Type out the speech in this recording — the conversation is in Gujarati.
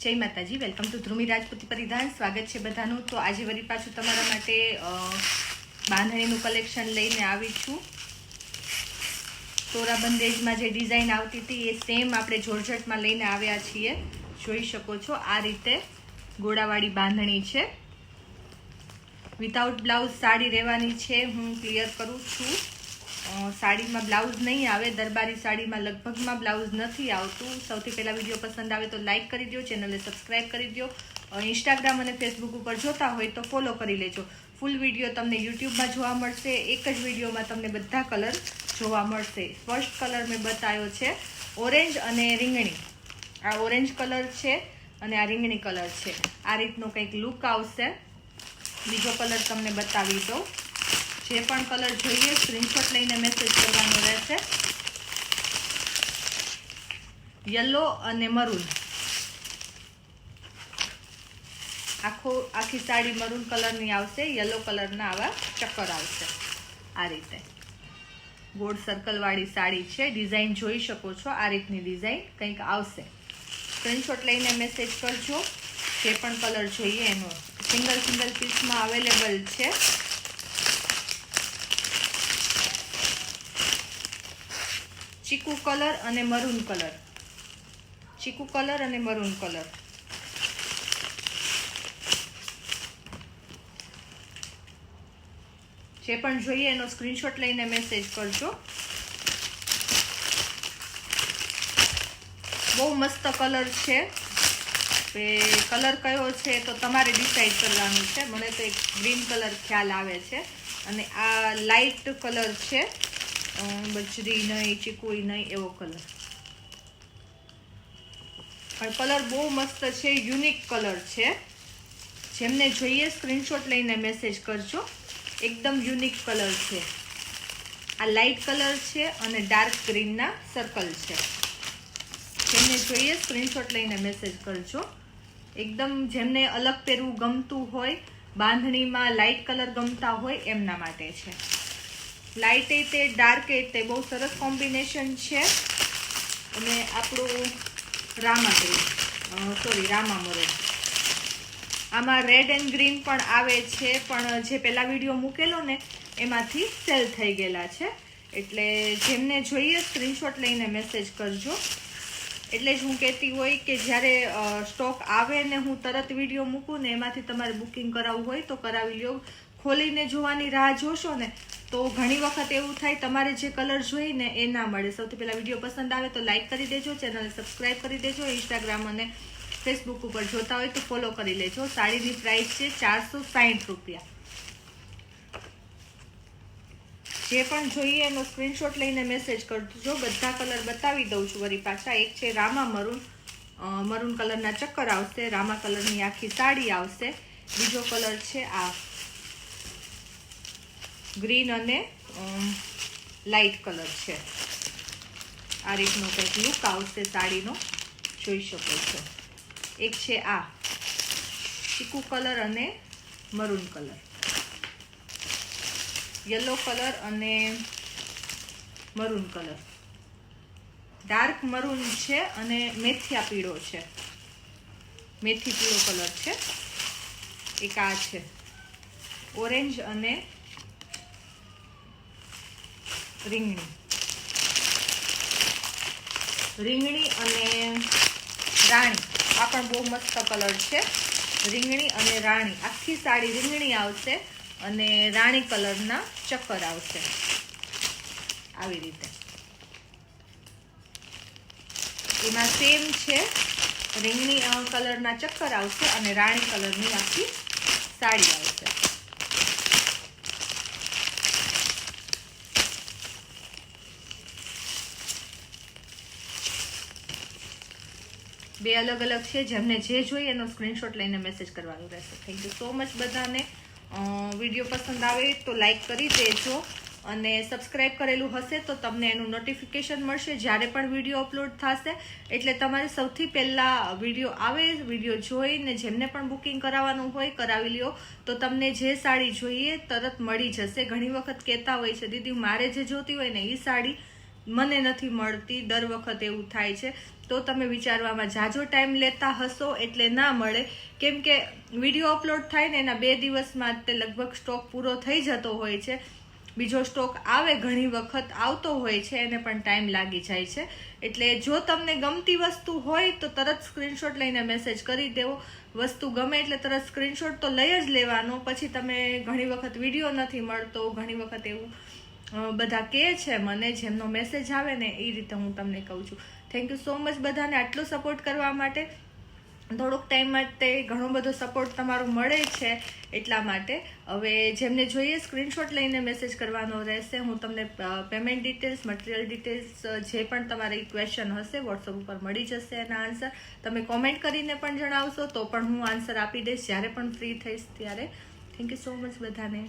જય માતાજી, વેલકમ ટુ ધ્રુમી રાજપૂતી પરિધાન. સ્વાગત છે બધાનું. તો આજે વળી પાછું તમારા માટે બાંધણીનું કલેક્શન લઈને આવી છું. તોરા બંદેજમાં જે ડિઝાઇન આવતી હતી એ સેમ આપણે જોર્જટમાં લઈને આવ્યા છીએ. જોઈ શકો છો આ રીતે ગોળાવાળી બાંધણી છે. વિધાઉટ બ્લાઉઝ સાડી રહેવાની છે. હું ક્લિયર કરું છું. સાડીમાં બ્લાઉઝ નહીં આવે. દરબારી સાડીમાં લગભગમાં બ્લાઉઝ નથી આવતું. સૌથી પહેલાં વિડીયો પસંદ આવે તો લાઇક કરી દો, ચેનલને સબસ્ક્રાઈબ કરી દો. ઇન્સ્ટાગ્રામ અને ફેસબુક ઉપર જોતા હોય તો ફોલો કરી લેજો. ફૂલ વિડીયો તમને યુટ્યુબમાં જોવા મળશે. એક જ વિડીયોમાં તમને બધા કલર જોવા મળશે. ફર્સ્ટ કલર મેં બતાવ્યો છે ઓરેન્જ અને રીંગણી. આ ઓરેન્જ કલર છે અને આ રીંગણી કલર છે. આ રીતનો કંઈક લુક આવશે. બીજો કલર તમને બતાવી દઉં. જે પણ કલર જોઈએ સ્ક્રીનશોટ લઈને મેસેજ કરવાનો રહેશે. યલો અને મરૂન. આખી સાડી મરૂન કલરની આવશે. યલો કલરના આવા ચક્કર આવશે. આ રીતે ગોળ સર્કલ વાળી સાડી છે. ડિઝાઇન જોઈ શકો છો. આ રીતની ડિઝાઇન કંઈક આવશે. સ્ક્રીનશોટ લઈને મેસેજ કરજો. જે પણ કલર જોઈએ એનો સિંગલ પીસમાં અવેલેબલ છે. ચીકુ કલર અને મરૂન કલર. ચીકુ કલર અને મરૂન કલર. જે પણ જોઈએ એનો સ્ક્રીનશોટ લઈને મેસેજ કરજો. બહુ મસ્ત કલર છે. કલર કયો છે તો તમારે ડિસાઈડ કરવાનું છે. મને તો એક ગ્રીન કલર ખ્યાલ આવે છે અને આ લાઇટ કલર છે. બજરી નહીં, ચીકુઈ નહીં, એવો કલર. પણ કલર બહુ મસ્ત છે. યુનિક કલર છે. જેમને જોઈએ સ્ક્રીનશોટ લઈને મેસેજ કરજો. એકદમ યુનિક કલર છે. આ લાઇટ કલર છે અને ડાર્ક ગ્રીનના સર્કલ છે. જેમને જોઈએ સ્ક્રીનશોટ લઈને મેસેજ કરજો. એકદમ જેમને અલગ પહેરવું ગમતું હોય, બાંધણીમાં લાઇટ કલર ગમતા હોય એમના માટે છે. લાઇટ તે ડાર્ક તે બહુ સરસ કોમ્બિનેશન છે. અને આપણું રામા મરૂન. આમાં રેડ એન્ડ ગ્રીન પણ આવે છે, પણ જે પહેલા વિડીયો મૂકેલો ને એમાંથી સેલ થઈ ગયેલા છે. એટલે જેમને જોઈએ સ્ક્રીનશોટ લઈને મેસેજ કરજો. એટલે જ હું કહેતી હોય કે જ્યારે સ્ટોક આવે ને હું તરત વિડીયો મૂકું ને એમાંથી તમારે બુકિંગ કરાવવું હોય તો કરાવી લો. ખોલીને જોવાની રાહ જોશો ને તો ઘણી વખત એવું થાય તમારે જે કલર જોઈએ ને એ ના મળે. સૌથી પહેલાં વિડીયો પસંદ આવે તો લાઇક કરી દેજો, ચેનલને સબસ્ક્રાઈબ કરી દેજો. ઇન્સ્ટાગ્રામ અને ફેસબુક ઉપર જોતા હોય તો ફોલો કરી લેજો. સાડીની પ્રાઇસ છે 460 રૂપિયા. જે પણ જોઈએ એનો સ્ક્રીનશોટ લઈને મેસેજ કરજો. બધા કલર બતાવી દઉં છું વળી પાછા. એક છે રામા મરૂન. મરૂન કલરના ચક્કર આવશે. રામા કલરની આખી સાડી આવશે. બીજો કલર છે આ ગ્રીન અને લાઇટ કલર છે. આ રીતનો કંઈક લુક આવશે સાડીનો. જોઈ શકો છો. એક છે આ ચીકુ કલર અને મરૂન કલર. યલો કલર અને મરૂન કલર. ડાર્ક મરૂન છે અને મેથિયા પીળો છે. મેથી પીળો કલર છે. એક આ છે ઓરેન્જ અને રીંગણી. રીંગણી અને રાણી. આ પણ બહુ મસ્ત કલર છે. રીંગણી અને રાણી. આખી સાડી રીંગણી આવશે અને રાણી કલરના ચક્કર આવશે. આવી રીતે એમાં સેમ છે. રીંગણી કલરના ચક્કર આવશે અને રાણી કલરની આખી સાડી આવશે. બે અલગ અલગ છે. જેમને જે જોઈએ એનો સ્ક્રીનશોટ લઈને મેસેજ કરવાનું રહેશે. થેન્ક યુ સો મચ બધાને. વિડીયો પસંદ આવે તો લાઈક કરી દેજો અને સબસ્ક્રાઈબ કરેલું હશે તો તમને એનું નોટિફિકેશન મળશે જ્યારે પણ વિડીયો અપલોડ થશે. એટલે તમારે સૌથી પહેલાં વિડીયો આવે, વિડીયો જોઈને જેમને પણ બુકિંગ કરાવવાનું હોય કરાવી લ્યો. તો તમને જે સાડી જોઈએ તરત મળી જશે. ઘણી વખત કહેતા હોય છે દીદી મારે જે જોતી હોય ને એ સાડી મને નથી મળતી. દર વખત એવું થાય છે. તો તમે વિચારવામાં જાજો ટાઈમ લેતા હશો એટલે ના મળે, કેમ કે વિડીયો અપલોડ થાય ને એના 2 દિવસમાં તે લગભગ સ્ટોક પૂરો થઈ જતો હોય છે. બીજો સ્ટોક આવે, ઘણી વખત આવતો હોય છે, એને પણ ટાઈમ લાગી જાય છે. એટલે જો તમને ગમતી વસ્તુ હોય તો તરત સ્ક્રીનશોટ લઈને મેસેજ કરી દેવો. વસ્તુ ગમે એટલે તરત સ્ક્રીનશોટ તો લઈ જ લેવાનો. પછી તમે ઘણી વખત વિડીયો નથી મળતો, ઘણી વખત એવું બધા કહે છે મને, જેમનો મેસેજ આવે ને એ રીતે હું તમને કહું છું. થેન્ક યુ સો મચ બધાને આટલો સપોર્ટ કરવા માટે. થોડોક ટાઈમ માટે ઘણો બધો સપોર્ટ તમારો મળે છે એટલા માટે. હવે જેમને જોઈએ સ્ક્રીનશોટ લઈને મેસેજ કરવાનો રહેશે. હું તમને પેમેન્ટ ડિટેલ્સ, મટીરિયલ ડિટેલ્સ, જે પણ તમારી ક્વેશ્ચન હશે વોટ્સઅપ ઉપર મળી જશે એના આન્સર. તમે કોમેન્ટ કરીને પણ જણાવશો તો પણ હું આન્સર આપી દઈશ જ્યારે પણ ફ્રી થઈશ ત્યારે. થેન્ક યુ સો મચ બધાને.